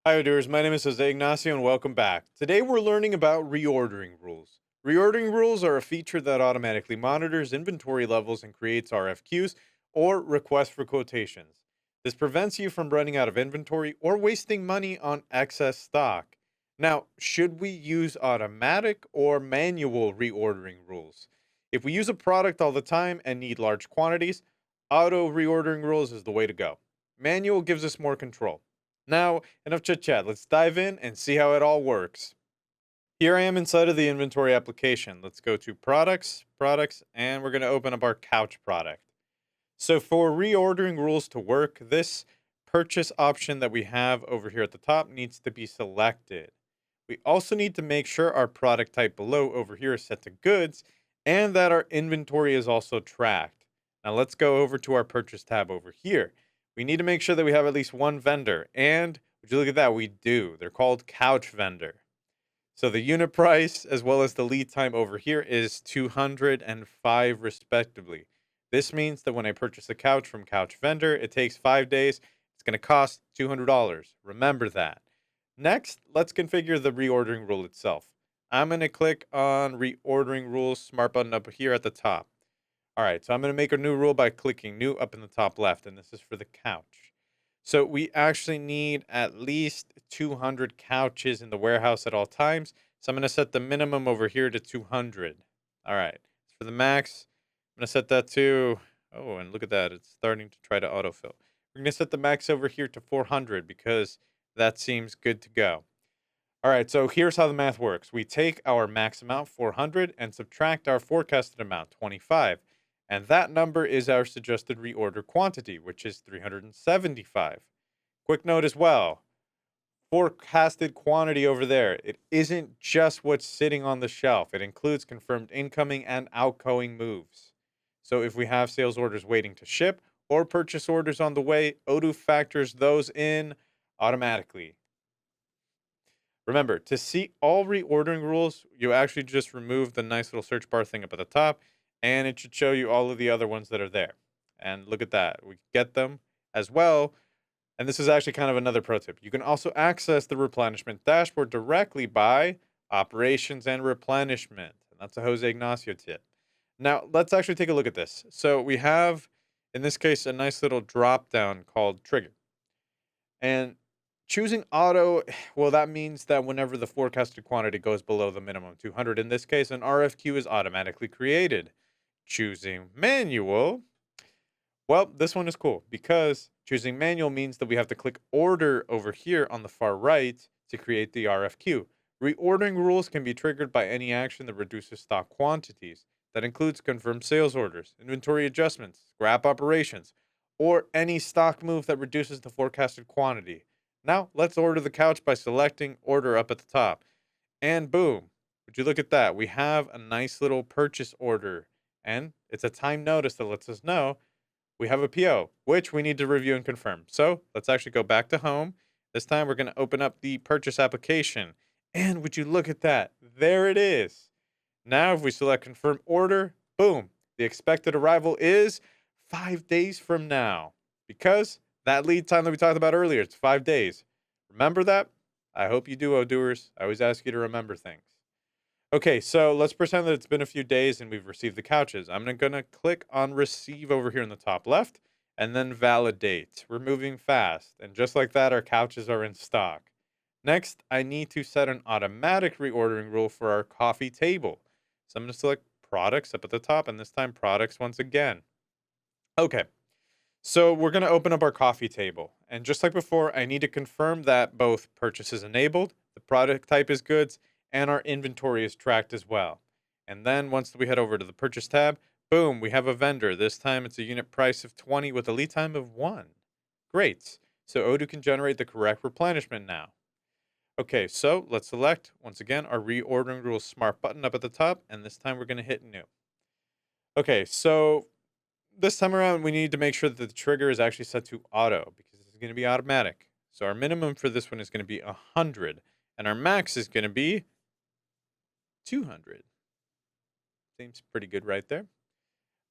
Hi, Odooers. My name is Jose Ignacio, and welcome back. Today, we're learning about reordering rules. Reordering rules are a feature that automatically monitors inventory levels and creates RFQs or requests for quotations. This prevents you from running out of inventory or wasting money on excess stock. Now, should we use automatic or manual reordering rules? If we use a product all the time and need large quantities, auto reordering rules is the way to go. Manual gives us more control. Now, enough chit chat. Let's dive in and see how it all works. Here I am inside of the inventory application. Let's go to products, and we're going to open up our couch product. So, for reordering rules to work, this purchase option that we have over here at the top needs to be selected. We also need to make sure our product type below over here is set to goods and that our inventory is also tracked. Now, let's go over to our purchase tab over here. We need to make sure that we have at least one vendor. And would you look at that? We do. They're called couch vendor. So the unit price as well as the lead time over here is 205 respectively. This means that when I purchase a couch from couch vendor, it takes 5 days. It's going to cost $200. Remember that. Next, let's configure the reordering rule itself. I'm going to click on reordering rules smart button up here at the top. All right, so I'm going to make a new rule by clicking new up in the top left, and this is for the couch. So we actually need at least 200 couches in the warehouse at all times. So I'm going to set the minimum over here to 200. All right, for the max, I'm going to set that to, oh, and look at that. It's starting to try to autofill. We're going to set the max over here to 400 because that seems good to go. All right, so here's how the math works. We take our max amount, 400, and subtract our forecasted amount, 25. And that number is our suggested reorder quantity, which is 375. Quick note as well, forecasted quantity over there. It isn't just what's sitting on the shelf, it includes confirmed incoming and outgoing moves. So if we have sales orders waiting to ship or purchase orders on the way, Odoo factors those in automatically. Remember, to see all reordering rules, you actually just remove the nice little search bar thing up at the top, and it should show you all of the other ones that are there. And look at that. We get them as well. And this is actually kind of another pro tip. You can also access the replenishment dashboard directly by operations and replenishment. And that's a Jose Ignacio tip. Now, let's actually take a look at this. So we have, in this case, a nice little drop down called trigger. And choosing auto, well, that means that whenever the forecasted quantity goes below the minimum 200, in this case, an RFQ is automatically created. Choosing manual, well, this one is cool because choosing manual means that we have to click order over here on the far right to create the RFQ. Reordering rules can be triggered by any action that reduces stock quantities. That includes confirmed sales orders, inventory adjustments, scrap operations, or any stock move that reduces the forecasted quantity. Now, let's order the couch by selecting order up at the top. And boom, would you look at that? We have a nice little purchase order, and it's a time notice that lets us know we have a PO, which we need to review and confirm. So let's actually go back to home. This time we're going to open up the purchase application. And would you look at that? There it is. Now, if we select confirm order, boom, the expected arrival is 5 days from now because that lead time that we talked about earlier, it's 5 days. Remember that? I hope you do, Odooers. I always ask you to remember things. Okay, so let's pretend that it's been a few days and we've received the couches. I'm going to click on receive over here in the top left and then validate. We're moving fast. And just like that, our couches are in stock. Next, I need to set an automatic reordering rule for our coffee table. So I'm going to select products up at the top and this time products once again. Okay, so we're going to open up our coffee table. And just like before, I need to confirm that both purchase is enabled, the product type is goods, and our inventory is tracked as well. And then once we head over to the purchase tab, boom, we have a vendor. This time it's a unit price of 20 with a lead time of 1. Great. So Odoo can generate the correct replenishment now. Okay, so let's select, once again, our reordering rules smart button up at the top, and this time we're going to hit new. Okay, so this time around, we need to make sure that the trigger is actually set to auto because this is going to be automatic. So our minimum for this one is going to be 100, and our max is going to be 200. Seems pretty good right there.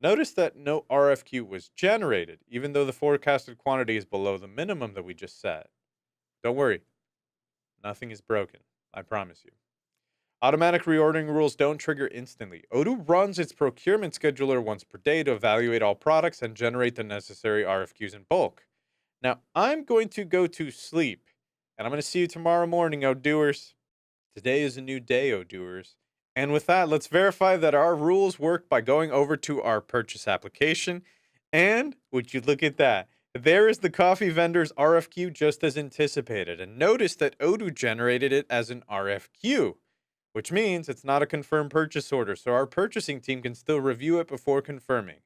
Notice that no RFQ was generated, even though the forecasted quantity is below the minimum that we just set. Don't worry, Nothing is broken. I promise you. Automatic reordering rules don't trigger instantly. Odoo runs its procurement scheduler once per day to evaluate all products and generate the necessary RFQs in bulk. Now, I'm going to go to sleep, and I'm going to see you tomorrow morning, Odooers. Today is a new day, Odooers. And with that, let's verify that our rules work by going over to our purchase application. And would you look at that? There is the coffee vendor's RFQ just as anticipated. And notice that Odoo generated it as an RFQ, which means it's not a confirmed purchase order. So our purchasing team can still review it before confirming.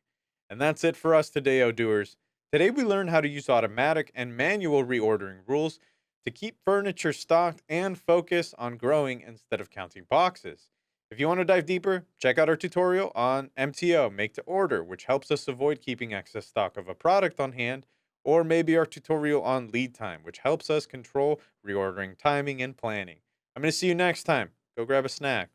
And that's it for us today, Odooers. Today we learned how to use automatic and manual reordering rules to keep furniture stocked and focus on growing instead of counting boxes. If you want to dive deeper, check out our tutorial on MTO, make to order, which helps us avoid keeping excess stock of a product on hand, or maybe our tutorial on lead time, which helps us control reordering timing and planning. I'm going to see you next time. Go grab a snack.